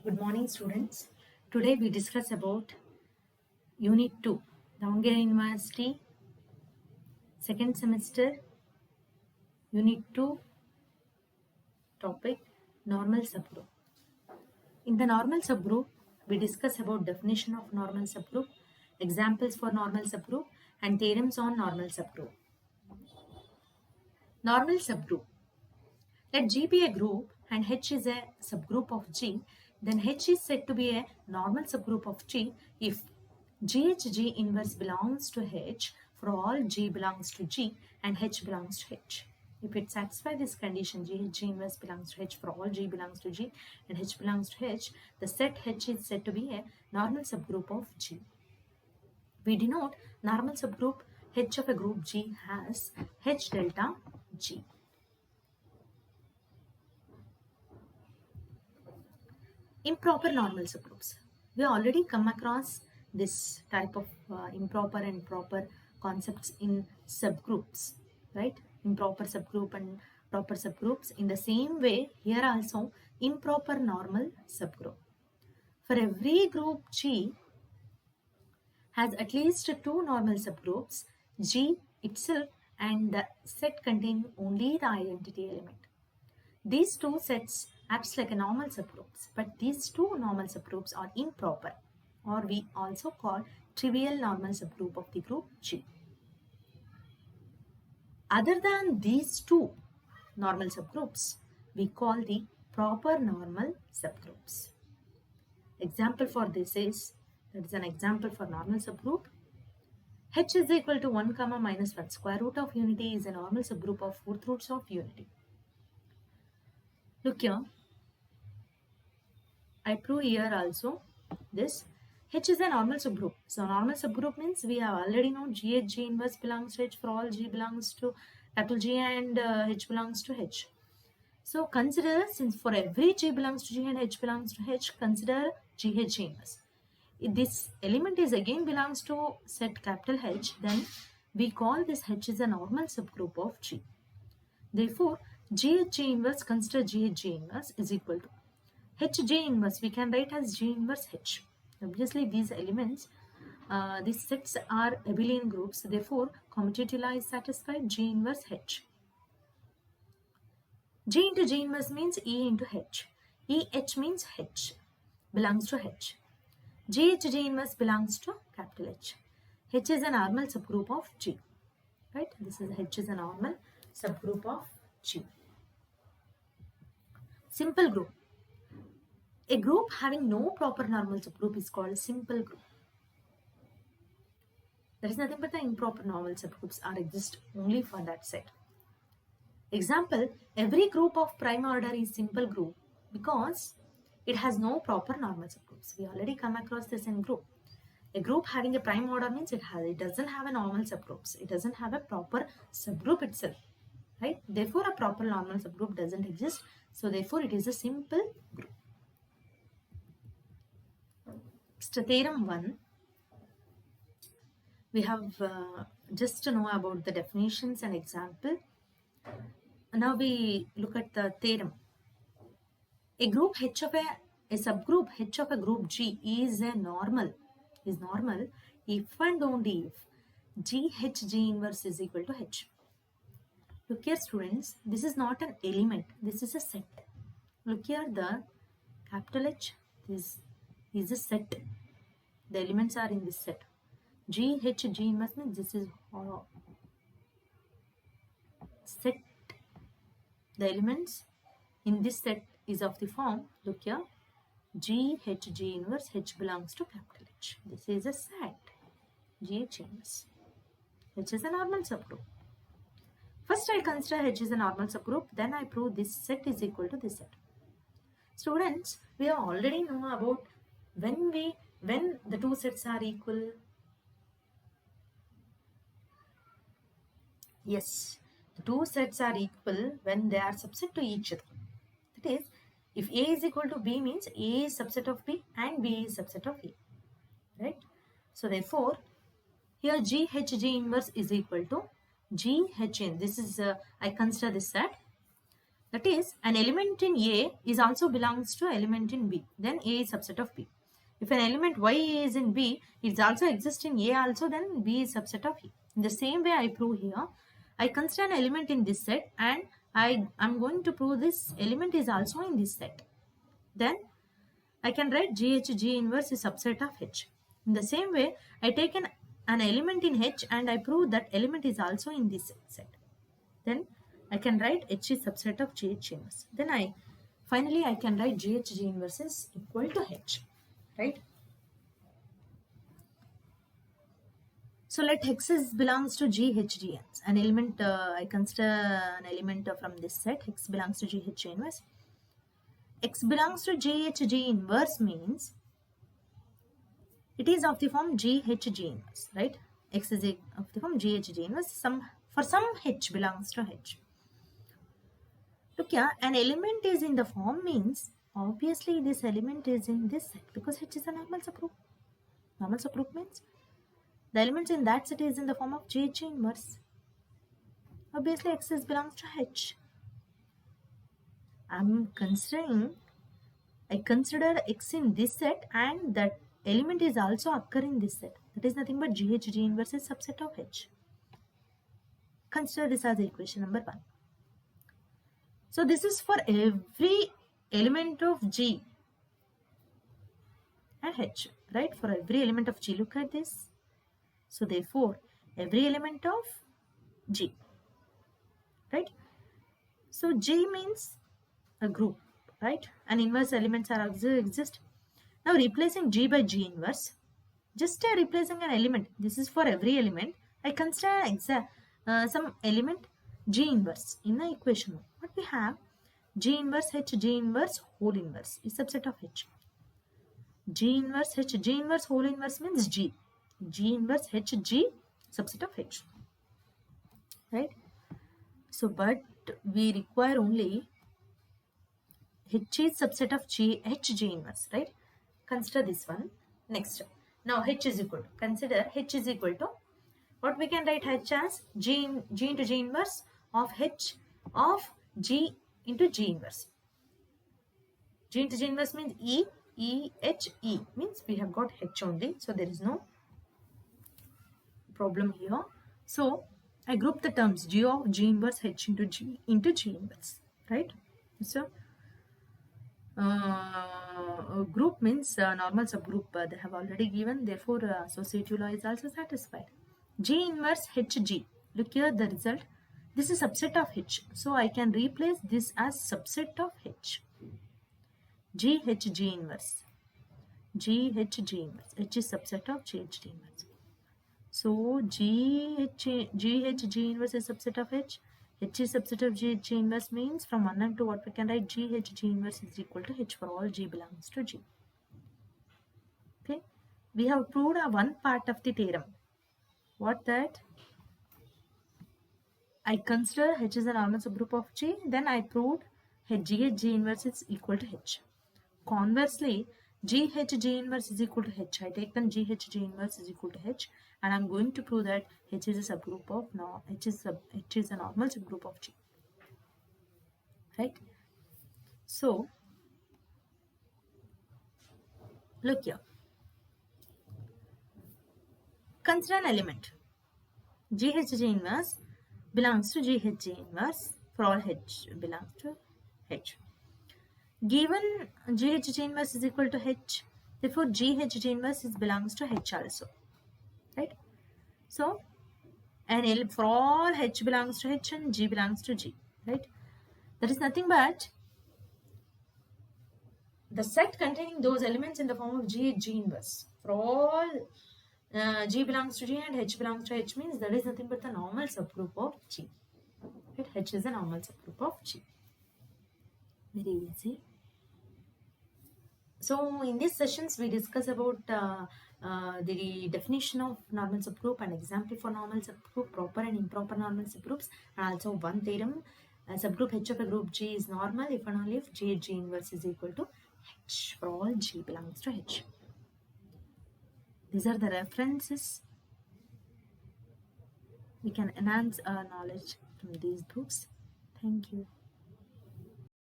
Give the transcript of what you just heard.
Good morning, students. Today we discuss about Unit 2, Davangere University, second semester, Unit 2, topic Normal Subgroup. In the normal subgroup, we discuss about definition of normal subgroup, examples for normal subgroup, and theorems on normal subgroup. Normal subgroup. Let G be a group and H is a subgroup of G, then H is said to be a normal subgroup of G if GHG inverse belongs to H for all G belongs to G and H belongs to H. If it satisfies this condition, GHG inverse belongs to H for all G belongs to G and H belongs to H, the set H is said to be a normal subgroup of G. We denote normal subgroup H of a group G as H delta G. Improper normal subgroups. We already come across this type of improper and proper concepts in subgroups, right? Improper subgroup and proper subgroups. In the same way, here also improper normal subgroup. For every group G has at least two normal subgroups, G itself and the set containing only the identity element. These two sets acts like a normal subgroups, but these two normal subgroups are improper, or we also call trivial normal subgroup of the group G. Other than these two normal subgroups, we call the proper normal subgroups. Example for this is, that is an example for normal subgroup. H is equal to 1 comma minus 1. Square root of unity is a normal subgroup of fourth roots of unity. Look here, I prove here also this. H is a normal subgroup. So normal subgroup means we have already known GHG inverse belongs to H for all G belongs to capital G and H belongs to H. So consider, since for every G belongs to G and H belongs to H, consider GHG inverse. If this element is again belongs to set capital H, then we call this H is a normal subgroup of G. Therefore, GHG inverse, consider GHG inverse is equal to HG inverse, we can write as G inverse H. Obviously, these elements, these sets are abelian groups, therefore, commutative law is satisfied, G inverse H. G into G inverse means E into H. EH means H, belongs to H. GHG inverse belongs to capital H. H is a normal subgroup of G, right? This is H is a normal subgroup of G. Simple group. A group having no proper normal subgroup is called simple group. There is nothing but the improper normal subgroups are exist only for that set. Example, every group of prime order is simple group because it has no proper normal subgroups. We already come across this in group. A group having a prime order means it doesn't have a normal subgroups. It doesn't have a proper subgroup itself, right? Therefore, a proper normal subgroup doesn't exist. So therefore, it is a simple group. Theorem 1, we have just to know about the definitions and example. Now we look at the theorem. A group H of a subgroup H of a group G is normal if and only if GHG inverse is equal to H. Look here, students, this is not an element, this is a set. Look here, the capital H, this is a set. The elements are in this set. GHG inverse means this is set. The elements in this set is of the form, look here, GHG inverse H belongs to capital H. This is a set. GH inverse. H is a normal subgroup. First I consider H is a normal subgroup, then I prove this set is equal to this set. Students, we have already know about when the two sets are equal. Yes, the two sets are equal when they are subset to each other. That is, if A is equal to B means A is subset of B and B is subset of A, right? So therefore, here GHG inverse is equal to GHN. This is, I consider this set. That is, an element in A is also belongs to element in B. Then A is subset of B. If an element Y is in B, it also exists in A also, then B is subset of A. In the same way I prove here, I consider an element in this set and I am going to prove this element is also in this set. Then I can write G inverse is subset of H. In the same way, I take an element in H and I prove that element is also in this set. Then I can write H is subset of GH inverse. Then finally I can write GH G inverse is equal to H, right? So let X belongs to GH an element. I consider an element from this set. X belongs to GH inverse. X belongs to GH inverse means it is of the form GH inverse, right? X is of the form GH inverse. For some H belongs to H. Look here, an element is in the form means obviously this element is in this set because H is a normal subgroup. Normal subgroup means the elements in that set is in the form of GH inverse. Obviously X belongs to H. I consider X in this set and that element is also occurring in this set. That is nothing but GH inverse is subset of H. Consider this as equation number 1. So this is for every element of G and H, right? For every element of G, look at this. So therefore, every element of G, right? So G means a group, right? And inverse elements are exist. Now replacing G by G inverse, just replacing an element. This is for every element. I consider some element G inverse in the equation. What we have? G inverse H, G inverse whole inverse is subset of H. G inverse H, G inverse whole inverse means G. G inverse H, G subset of H. Right? So, but we require only H is subset of G, H, G inverse, right? Consider this one. Next. Now H is equal to, consider H is equal to, what we can write H as? G into G inverse of H of G into G inverse. G into G inverse means E, H, E means we have got H only. So there is no problem here. So I group the terms G of G inverse H into G inverse, right? So group means normal subgroup they have already given, therefore associative law is also satisfied. G inverse HG, look here the result, this is subset of H, so I can replace this as subset of H. GH inverse, GH inverse, H is subset of GH inverse. So GH inverse is subset of H. H is subset of GH inverse means from 1 and 2 what we can write, GH inverse is equal to H for all G belongs to G. Okay, we have proved one part of the theorem. What that? I consider H is a normal subgroup of G, then I proved GH inverse is equal to H. Conversely, GH inverse is equal to H. I take then GH inverse is equal to H, and I'm going to prove that H is a subgroup of H is a normal subgroup of G. Right? So look here. Consider an element. GH inverse belongs to GH inverse for all H belongs to H. Given GH inverse is equal to H, therefore GH inverse belongs to H also, right? So, and for all H belongs to H and G belongs to G, right? That is nothing but the set containing those elements in the form of GH inverse. For all G belongs to G and H belongs to H means that is nothing but the normal subgroup of G. Right? H is a normal subgroup of G. Very easy. So in these sessions we discuss about the definition of normal subgroup and example for normal subgroup, proper and improper normal subgroups, and also one theorem, subgroup H of a group G is normal if and only if GH inverse is equal to H for all G belongs to H. These are the references. We can enhance our knowledge from these books. Thank you.